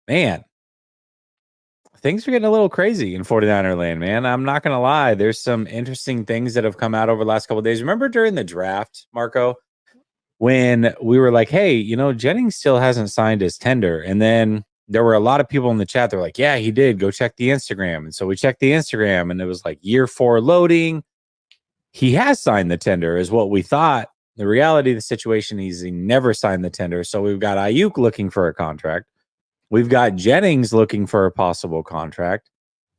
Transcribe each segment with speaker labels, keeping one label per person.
Speaker 1: man, things are getting a little crazy in 49er land, man. I'm not going to lie. There's some interesting things that have come out over the last couple of days. Remember during the draft, Marco, when we were like, hey, Jennings still hasn't signed his tender. And then there were a lot of people in the chat that were like, yeah, he did. Go check the Instagram. And so we checked the Instagram and it was like year 4 loading. He has signed the tender is what we thought. The reality of the situation is he never signed the tender. So we've got Aiyuk looking for a contract. We've got Jennings looking for a possible contract.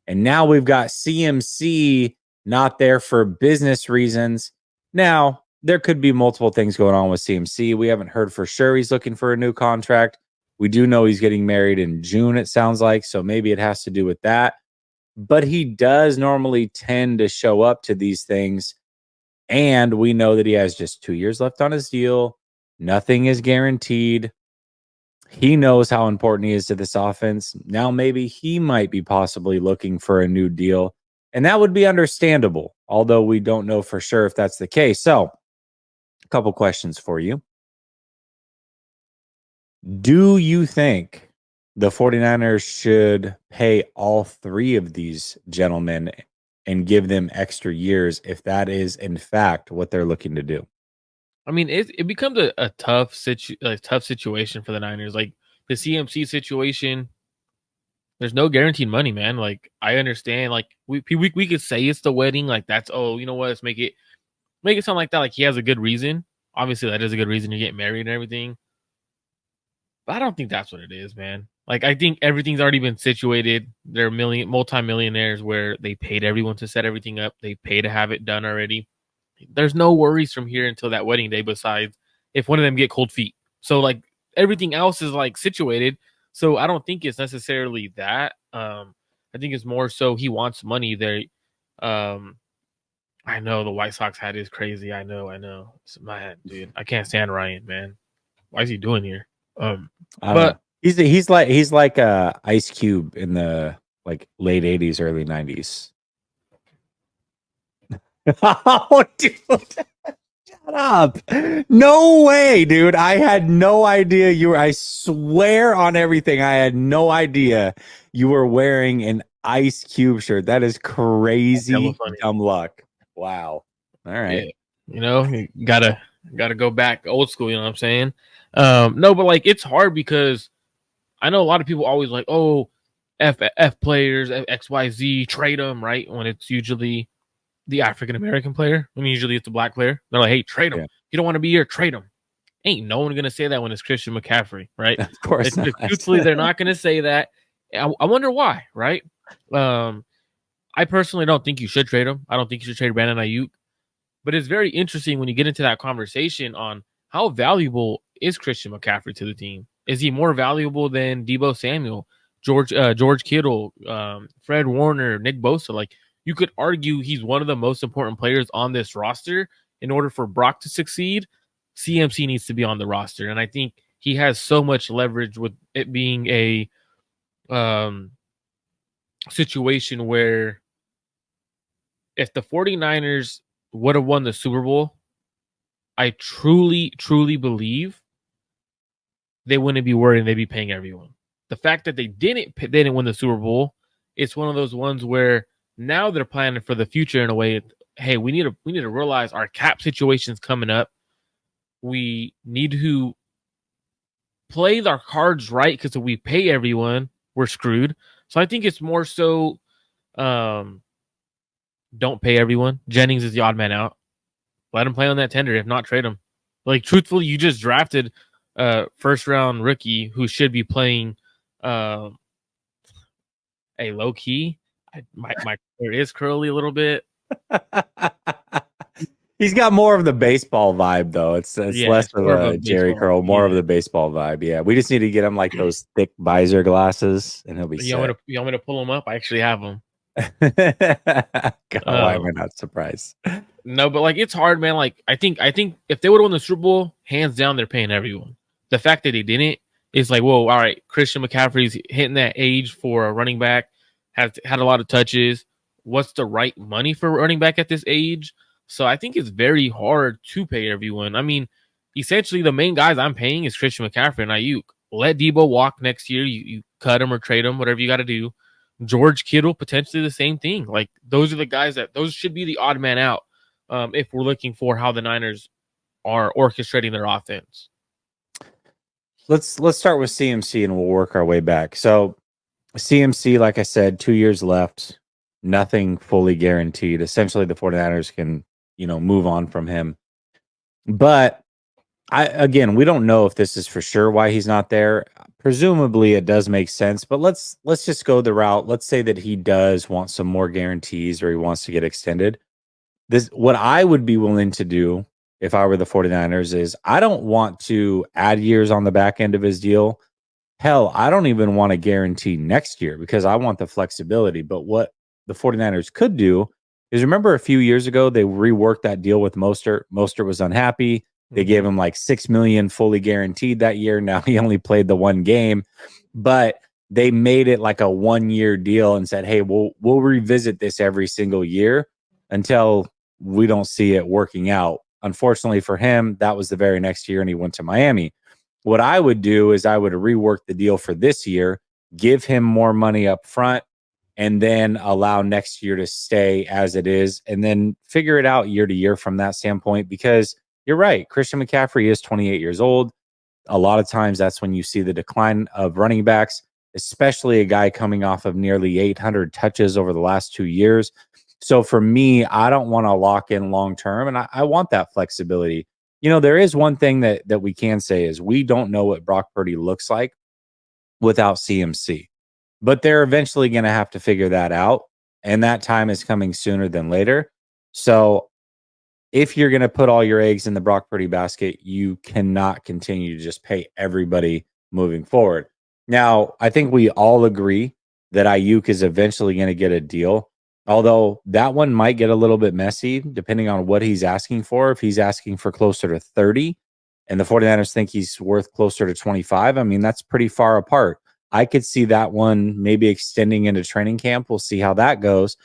Speaker 1: And now we've got CMC not there for business reasons. Now, there could be multiple things going on with CMC. We haven't heard for sure he's looking for a new contract. We do know he's getting married in June, it sounds like. So maybe it has to do with that. But he does normally tend to show up to these things. And we know that he has just 2 years left on his deal. Nothing is guaranteed. He knows how important he is to this offense. Now maybe he might be possibly looking for a new deal. And that would be understandable, although we don't know for sure if that's the case. So, a couple questions for you. Do you think the 49ers should pay all 3 of these gentlemen and give them extra years if that is, in fact, what they're looking to do?
Speaker 2: I mean, it becomes a tough situation for the Niners. Like the CMC situation, there's no guaranteed money, man. Like I understand, like we could say it's the wedding, like that's you know what, let's make it sound like that, like he has a good reason. Obviously, that is a good reason to get married and everything. But I don't think that's what it is, man. Like I think everything's already been situated. They're multi-millionaires where they paid everyone to set everything up. They pay to have it done already. There's no worries from here until that wedding day, besides if one of them get cold feet. So like everything else is like situated. So I don't think it's necessarily that. I think it's more so he wants money there. I know the White Sox hat is crazy. I know. It's my hat, dude. I can't stand Ryan, man. Why is he doing here? But
Speaker 1: he's like Ice Cube in the like late 80s, early 90s. Oh, dude. Shut up. No way, dude. I had no idea I swear on everything. I had no idea you were wearing an Ice Cube shirt. That is crazy dumb luck. Wow. All right.
Speaker 2: Yeah. You gotta go back old school, you know what I'm saying? No, but like it's hard because I know a lot of people always like, oh, F players, XYZ, trade them, right? When it's usually the African American player. I mean, usually it's the black player. They're like, hey, trade him. Yeah. You don't want to be here, trade him. Ain't no one gonna say that when it's Christian McCaffrey, right?
Speaker 1: Of course not.
Speaker 2: Truthfully, they're not gonna say that. I wonder why, right? I personally don't think you should trade him. I don't think you should trade Brandon Aiyuk. But it's very interesting when you get into that conversation on how valuable is Christian McCaffrey to the team. Is he more valuable than Deebo Samuel, George Kittle, Fred Warner, Nick Bosa? Like, you could argue he's one of the most important players on this roster. In order for Brock to succeed, CMC needs to be on the roster. And I think he has so much leverage with it being a situation where if the 49ers would have won the Super Bowl, I truly, truly believe they wouldn't be worried and they'd be paying everyone. The fact that they didn't win the Super Bowl, it's one of those ones where now they're planning for the future in a way. Hey, we need to realize our cap situation's coming up. We need to play our cards right because if we pay everyone, we're screwed. So I think it's more so don't pay everyone. Jennings is the odd man out. Let him play on that tender. If not, trade him. Like, truthfully, you just drafted a first-round rookie who should be playing a low-key. My hair is curly a little bit.
Speaker 1: He's got more of the baseball vibe, though. It's less of a Jerry curl, more of the baseball vibe. Yeah, we just need to get him like those thick visor glasses, and he'll be set.
Speaker 2: You want me to pull him up? I actually have them.
Speaker 1: God, why am I not surprised?
Speaker 2: No, but like it's hard, man. Like I think if they would have won the Super Bowl, hands down, they're paying everyone. The fact that they didn't is like, whoa, all right. Christian McCaffrey's hitting that age for a running back, has had a lot of touches. What's the right money for running back at this age? So I think it's very hard to pay everyone. I mean, essentially the main guys I'm paying is Christian McCaffrey and Aiyuk. Let Deebo walk next year. You cut him or trade him, whatever you got to do. George Kittle, potentially the same thing. Like, those are the guys those should be the odd man out if we're looking for how the Niners are orchestrating their offense.
Speaker 1: Let's start with CMC and we'll work our way back. So CMC, like I said, 2 years left, nothing fully guaranteed. Essentially, the 49ers can, move on from him. But we don't know if this is for sure why he's not there. Presumably it does make sense, but let's just go the route. Let's say that he does want some more guarantees or he wants to get extended. What I would be willing to do if I were the 49ers is I don't want to add years on the back end of his deal. Hell, I don't even want to guarantee next year because I want the flexibility. But what the 49ers could do is, remember a few years ago, they reworked that deal with Mostert. Mostert was unhappy. They gave him like $6 million fully guaranteed that year. Now he only played the one game, but they made it like a 1-year deal and said, hey, we'll revisit this every single year until we don't see it working out. Unfortunately for him, that was the very next year and he went to Miami. What I would do is I would rework the deal for this year, give him more money up front, and then allow next year to stay as it is, and then figure it out year to year from that standpoint. Because you're right, Christian McCaffrey is 28 years old. A lot of times that's when you see the decline of running backs, especially a guy coming off of nearly 800 touches over the last 2 years. So for me, I don't want to lock in long term, and I want that flexibility. There is one thing that we can say is we don't know what Brock Purdy looks like without CMC. But they're eventually going to have to figure that out, and that time is coming sooner than later. So if you're going to put all your eggs in the Brock Purdy basket, you cannot continue to just pay everybody moving forward. Now, I think we all agree that Aiyuk is eventually going to get a deal, although that one might get a little bit messy depending on what he's asking for. If he's asking for closer to 30 and the 49ers think he's worth closer to 25, I mean, that's pretty far apart. I could see that one maybe extending into training camp. We'll see how that goes.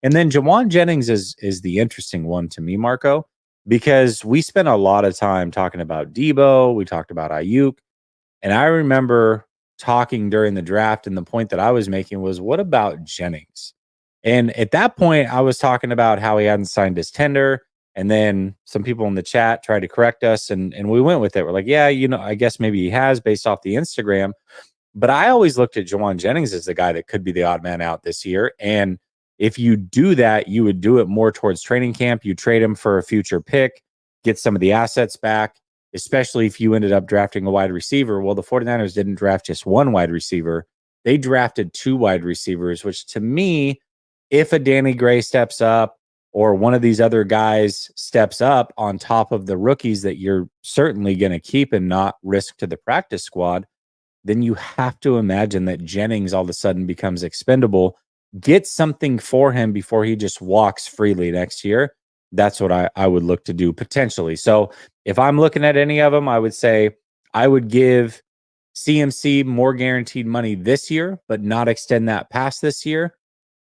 Speaker 1: And then Jennings is the interesting one to me, Marco, because we spent a lot of time talking about Debo. We talked about Aiyuk. And I remember talking during the draft, and the point that I was making was, what about Jennings? And at that point, I was talking about how he hadn't signed his tender. And then some people in the chat tried to correct us, and we went with it. We're like, yeah, I guess maybe he has based off the Instagram. But I always looked at Jennings as the guy that could be the odd man out this year. And if you do that, you would do it more towards training camp. You trade him for a future pick, get some of the assets back, especially if you ended up drafting a wide receiver. Well, the 49ers didn't draft just one wide receiver. They drafted 2 wide receivers, which to me, if a Danny Gray steps up or one of these other guys steps up on top of the rookies that you're certainly going to keep and not risk to the practice squad, then you have to imagine that Jennings all of a sudden becomes expendable. Get something for him before he just walks freely next year. That's what I would look to do potentially. So if I'm looking at any of them, I would say I would give CMC more guaranteed money this year, but not extend that past this year.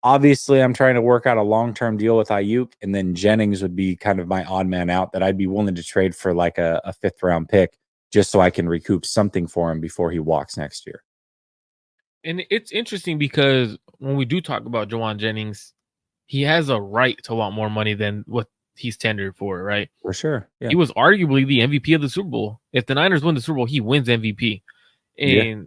Speaker 1: Obviously, I'm trying to work out a long-term deal with Aiyuk, and then Jennings would be kind of my odd man out that I'd be willing to trade for like a 5th round pick, just so I can recoup something for him before he walks next year.
Speaker 2: And it's interesting because when we do talk about Jennings, he has a right to want more money than what he's tendered for, right?
Speaker 1: For sure. Yeah.
Speaker 2: He was arguably the MVP of the Super Bowl. If the Niners win the Super Bowl, he wins MVP. And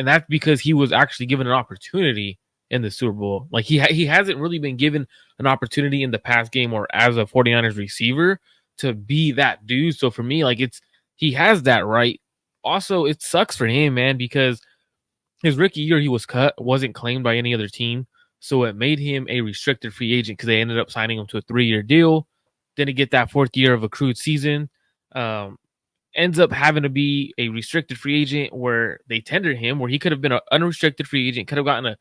Speaker 2: that's because he was actually given an opportunity in the Super Bowl. Like he hasn't really been given an opportunity in the past game or as a 49ers receiver to be that dude. So for me, like he has that right. Also, it sucks for him, man, because his rookie year he was cut, wasn't claimed by any other team. So it made him a restricted free agent because they ended up signing him to a 3-year deal. Didn't get that 4th year of accrued season. Ends up having to be a restricted free agent where they tendered him, where he could have been an unrestricted free agent, could have gotten a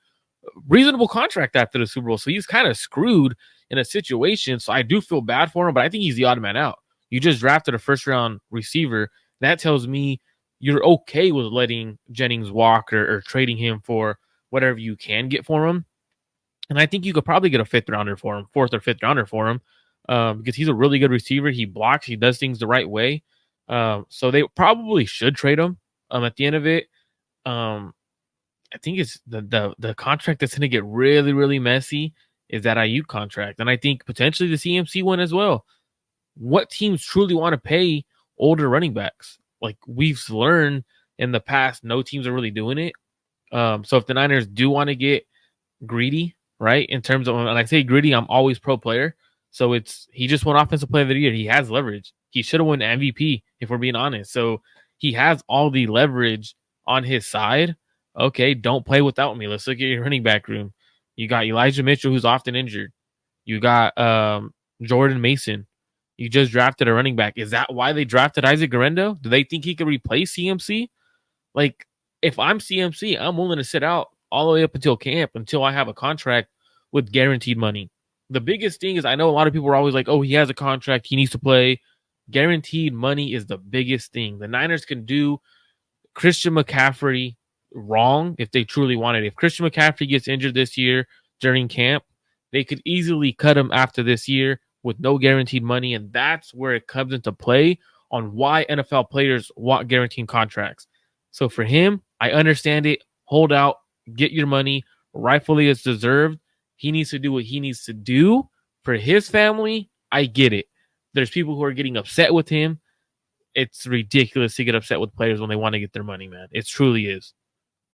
Speaker 2: reasonable contract after the Super Bowl. So he's kind of screwed in a situation. So I do feel bad for him, but I think he's the odd man out. You just drafted a 1st-round receiver. That tells me you're okay with letting Jennings walk or trading him for whatever you can get for him. And I think you could probably get a 5th rounder for him, 4th or 5th rounder for him, because he's a really good receiver. He blocks, he does things the right way. So they probably should trade him at the end of it. I think it's the contract that's going to get really, really messy is that Aiyuk contract. And I think potentially the CMC one as well. What teams truly want to pay older running backs? Like we've learned in the past, no teams are really doing it. So if the Niners do want to get greedy, right? In terms of, when I say greedy, I'm always pro player. So he just won offensive player of the year. He has leverage. He should have won MVP if we're being honest. So he has all the leverage on his side. Okay, don't play without me. Let's look at your running back room. You got Elijah Mitchell, who's often injured. You got Jordan Mason. You just drafted a running back. Is that why they drafted Isaac Guerrero? Do they think he could replace CMC? Like, if I'm CMC, I'm willing to sit out all the way up until camp until I have a contract with guaranteed money. The biggest thing is I know a lot of people are always like, oh, he has a contract. He needs to play. Guaranteed money is the biggest thing. The Niners can do Christian McCaffrey wrong if they truly wanted it. If Christian McCaffrey gets injured this year during camp, they could easily cut him after this year with no guaranteed money. And that's where it comes into play on why NFL players want guaranteed contracts. So for him, I understand it. Hold out, get your money. Rightfully, it's deserved. He needs to do what he needs to do for his family. I get it. There's people who are getting upset with him. It's ridiculous to get upset with players when they want to get their money, man. It truly is.